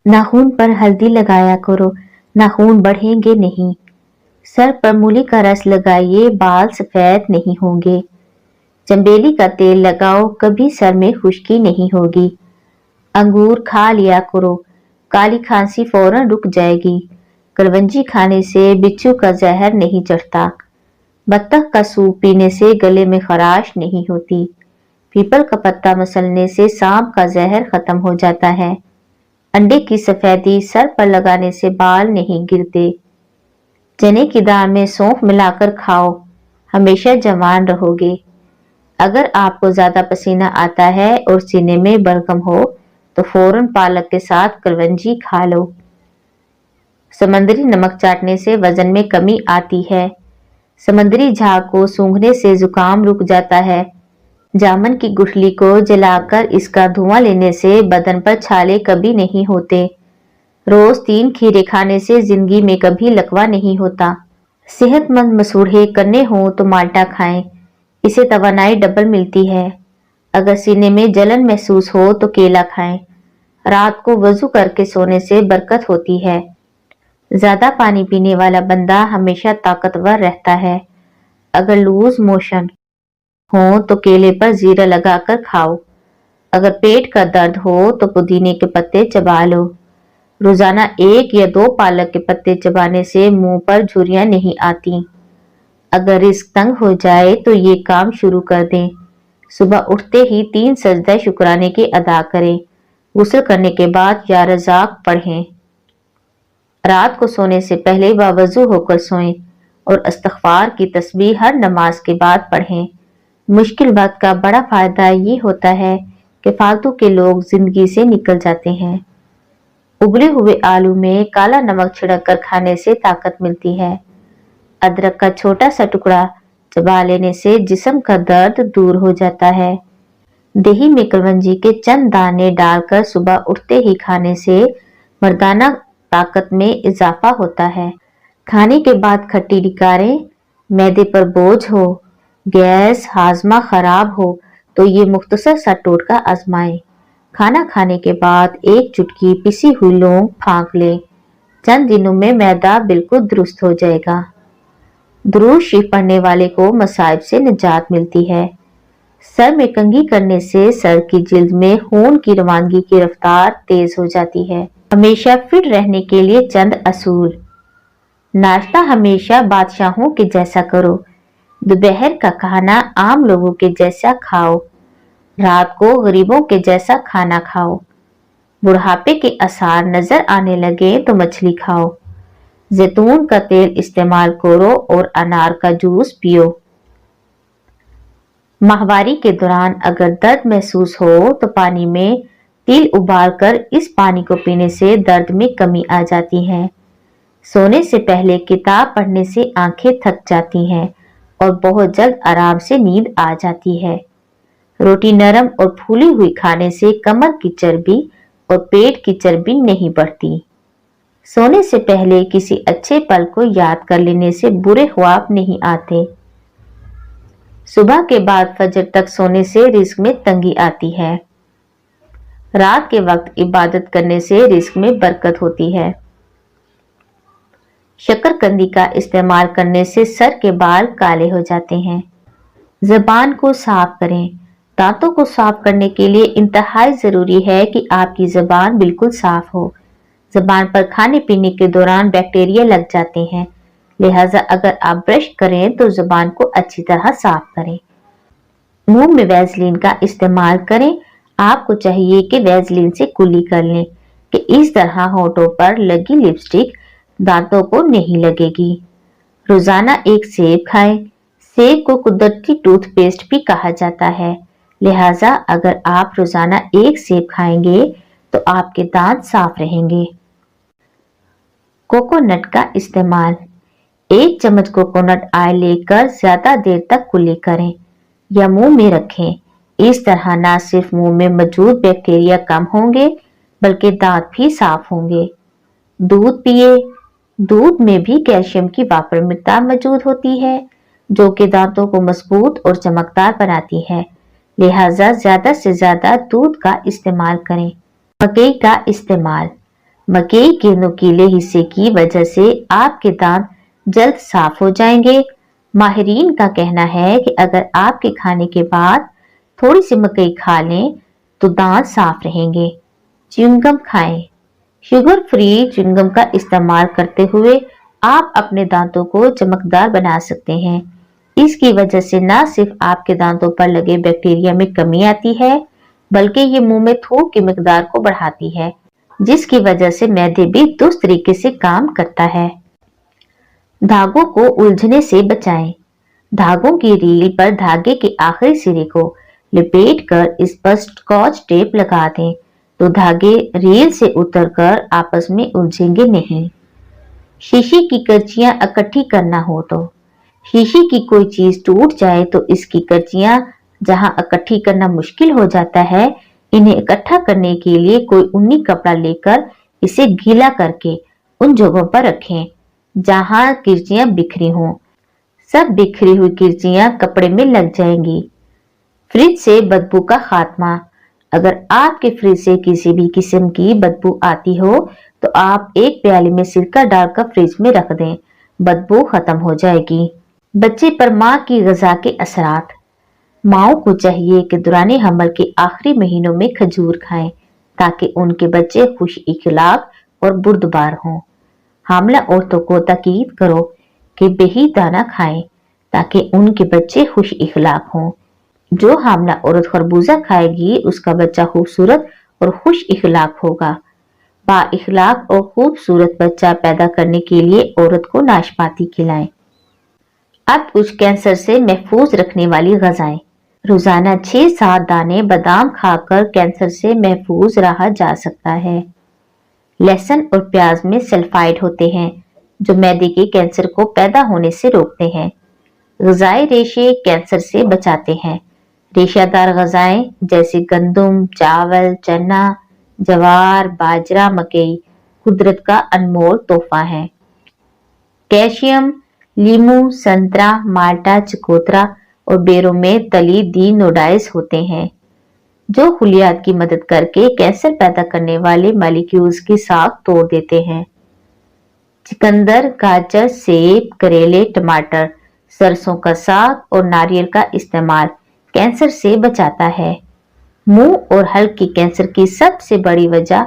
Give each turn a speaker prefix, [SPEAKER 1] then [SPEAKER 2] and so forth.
[SPEAKER 1] नाखून पर हल्दी लगाया करो, नाखून बढ़ेंगे नहीं। सर पर मूली का रस लगाइए, बाल सफेद नहीं होंगे। चंबेली का तेल लगाओ, कभी सर में खुश्की नहीं होगी। अंगूर खा लिया करो, काली खांसी फौरन रुक जाएगी। कलवंजी खाने से बिच्छू का जहर नहीं चढ़ता। बत्तख का सूप पीने से गले में खराश नहीं होती। पीपल का पत्ता मसलने से सांप का जहर खत्म हो जाता है। अंडे की सफेदी सर पर लगाने से बाल नहीं गिरते। चने की दाल में सौंफ मिलाकर खाओ, हमेशा जवान रहोगे। अगर आपको ज्यादा पसीना आता है और सीने में बलगम हो तो फौरन पालक के साथ कलवंजी खा लो। समंदरी नमक चाटने से वजन में कमी आती है। समंदरी झाग को सूंघने से जुकाम रुक जाता है। जामुन की गुठली को जलाकर इसका धुआं लेने से बदन पर छाले कभी नहीं होते। रोज 3 खीरे खाने से जिंदगी में कभी लकवा नहीं होता। सेहतमंद मसूड़े करने हो तो माल्टा खाएं, इसे तवानाई डबल मिलती है। अगर सीने में जलन महसूस हो तो केला खाएं। रात को वजू करके सोने से बरकत होती है। ज्यादा पानी पीने वाला बंदा हमेशा ताकतवर रहता है। अगर लूज मोशन हो तो केले पर जीरा लगाकर खाओ। अगर पेट का दर्द हो तो पुदीने के पत्ते चबा लो। रोजाना 1 या 2 पालक के पत्ते चबाने से मुंह पर झुर्रियां नहीं आती। अगर रिस्क तंग हो जाए तो ये काम शुरू कर दें। सुबह उठते ही 3 सजदा शुक्राने के अदा करें। गुस्ल करने के बाद या रज़ाक पढ़ें। रात को सोने से पहले बावजू होकर सोएं और इस्तग़फ़ार की तस्बीह हर नमाज के बाद पढ़ें। मुश्किल वक्त का बड़ा फायदा ये होता है कि फालतू के लोग जिंदगी से निकल जाते हैं। उबले हुए आलू में काला नमक छिड़क कर खाने से ताकत मिलती है। अदरक का छोटा सा टुकड़ा चबा लेने से जिस्म का दर्द दूर हो जाता है। दही में कलवंजी के चंद दाने डालकर सुबह उठते ही खाने से मर्दाना ताकत में इजाफा होता है। खाने के बाद खट्टी डिकारें, मैदे पर बोझ हो, गैस हाजमा खराब हो तो ये मुख्तसर सा टोटका आजमाएं। खाना खाने के बाद 1 चुटकी पिसी हुई लौंग फांक लें। चंद दिनों में मैदा बिल्कुल दुरुस्त हो जाएगा। दुरूद शरीफ पढ़ने वाले को मसाइब से निजात मिलती है। सर में कंघी करने से सर की जिल्द में खून की रवानगी की रफ्तार तेज हो जाती है। हमेशा फिट रहने के लिए चंद असूल। नाश्ता हमेशा बादशाहों के जैसा करो। दोपहर का खाना आम लोगों के जैसा खाओ। रात को गरीबों के जैसा खाना खाओ। बुढ़ापे के आसार नजर आने लगे तो मछली खाओ। जैतून का तेल इस्तेमाल करो और अनार का जूस पियो। माहवारी के दौरान अगर दर्द महसूस हो तो पानी में तिल उबालकर इस पानी को पीने से दर्द में कमी आ जाती है। सोने से पहले किताब पढ़ने से आंखें थक जाती हैं और बहुत जल्द आराम से नींद आ जाती है। रोटी नरम और फूली हुई खाने से कमर की चर्बी और पेट की चर्बी नहीं बढ़ती। सोने से पहले किसी अच्छे पल को याद कर लेने से बुरे ख्वाब नहीं आते। सुबह के बाद फजर तक सोने से रिस्क में तंगी आती है। रात के वक्त इबादत करने से रिस्क में बरकत होती है। शकरकंदी का इस्तेमाल करने से सर के बाल काले हो जाते हैं। ज़बान को साफ करें। दांतों को साफ करने के लिए इंतहाई जरूरी है कि आपकी ज़बान बिल्कुल साफ हो। ज़बान पर खाने पीने के दौरान बैक्टीरिया लग जाते हैं, लिहाजा अगर आप ब्रश करें तो ज़बान को अच्छी तरह साफ करें। मुंह में वैसलीन का इस्तेमाल करें। आपको चाहिए कि वैसलीन से कुल्ली कर लें कि इस तरह होठों पर लगी लिपस्टिक दांतों को नहीं लगेगी। रोजाना 1 सेब खाएं। सेब को कुदरती टूथपेस्ट भी कहा जाता है, लिहाजा अगर आप रोजाना 1 सेब खाएंगे तो आपके दांत साफ रहेंगे। कोकोनट का इस्तेमाल। 1 चम्मच कोकोनट ऑयल लेकर ज्यादा देर तक कुल्ली करें या मुंह में रखें। इस तरह न सिर्फ मुंह में मौजूद बैक्टीरिया कम होंगे बल्कि दांत भी साफ होंगे। दूध पिए। दूध में भी कैल्शियम की वापर मिकदार मौजूद होती है जो कि दांतों को मजबूत और चमकदार बनाती है, लिहाजा ज्यादा से ज्यादा दूध का इस्तेमाल करें। मकई का इस्तेमाल। मकई के नुकीले हिस्से की वजह से आपके दांत जल्द साफ हो जाएंगे। माहिरीन का कहना है कि अगर आपके खाने के बाद थोड़ी सी मकई खा लें तो दांत साफ रहेंगे। च्युइंगम खाएं। शुगर फ्री च्युइंगम का इस्तेमाल करते हुए आप अपने दांतों को चमकदार बना सकते हैं। इसकी वजह से न सिर्फ आपके दांतों पर लगे बैक्टीरिया में कमी आती है, बल्कि ये मुंह में थूक की मिकदार को बढ़ाती है, जिसकी वजह से मैदे भी दुरुस्त तरीके से काम करता है। धागों को उलझने से बचाएं। धागों की रील पर धागे के आखिरी सिरे को लपेटकर इस पर स्कॉच टेप लगा दें तो धागे रील से उतरकर आपस में उलझेंगे नहीं। शीशे की कर्चियां इकट्ठी करना हो तो शीशे की कोई चीज टूट जाए तो इसकी कर्चियां जहां इकट्ठी करना मुश्किल हो जाता है, इन्हें इकट्ठा करने के लिए कोई ऊनी कपड़ा लेकर इसे गीला करके उन जगहों पर रखें जहां किरचियां बिखरी हों। सब बिखरी हुई किरचियां कपड़े में लग जाएंगी। फ्रिज से बदबू का खात्मा। अगर आपके फ्रिज से किसी भी किस्म की बदबू आती हो तो आप एक प्याले में सिरका डालकर फ्रिज में रख दें, बदबू खत्म हो जाएगी। बच्चे पर मां की ग़िज़ा के असरात। माओं को चाहिए कि दौरान हमल के आखिरी महीनों में खजूर खाएं ताकि उनके बच्चे खुश इखलाक और बुर्दबार हों। हामला औरतों को ताकीद करो कि बेही दाना खाएं ताकि उनके बच्चे खुश इखलाक हों। जो हामला औरत खरबूजा खाएगी उसका बच्चा खूबसूरत और खुश इखलाक होगा। बा इखलाक और खूबसूरत बच्चा पैदा करने के लिए औरत को नाशपाती खिलाएं। अब कुछ कैंसर से महफूज रखने वाली ग़िज़ाएं। रोजाना 6-7 दाने बादाम खाकर कैंसर से महफूज रहा जा सकता है। लहसुन और प्याज में सल्फाइड होते हैं जो मैदे के कैंसर को पैदा होने से रोकते हैं। ग़िज़ाई रेशे कैंसर से बचाते हैं। रेशादार ग़िज़ाएं जैसे गंदम, चावल, चना, जवार, बाजरा, मकई कुदरत का अनमोल तोहफा है। कैल्शियम लीमू, संतरा, माल्टा, चकोतरा और बेरों में तली दी नोडाइस होते हैं जो खुलियात की मदद करके कैंसर पैदा करने वाले मॉलिक्यूल्स की साख तोड़ देते हैं। चुकंदर, गाजर, सेब, करेले, टमाटर, सरसों का साग और नारियल का इस्तेमाल कैंसर से बचाता है। मुंह और हल्क के कैंसर की सबसे बड़ी वजह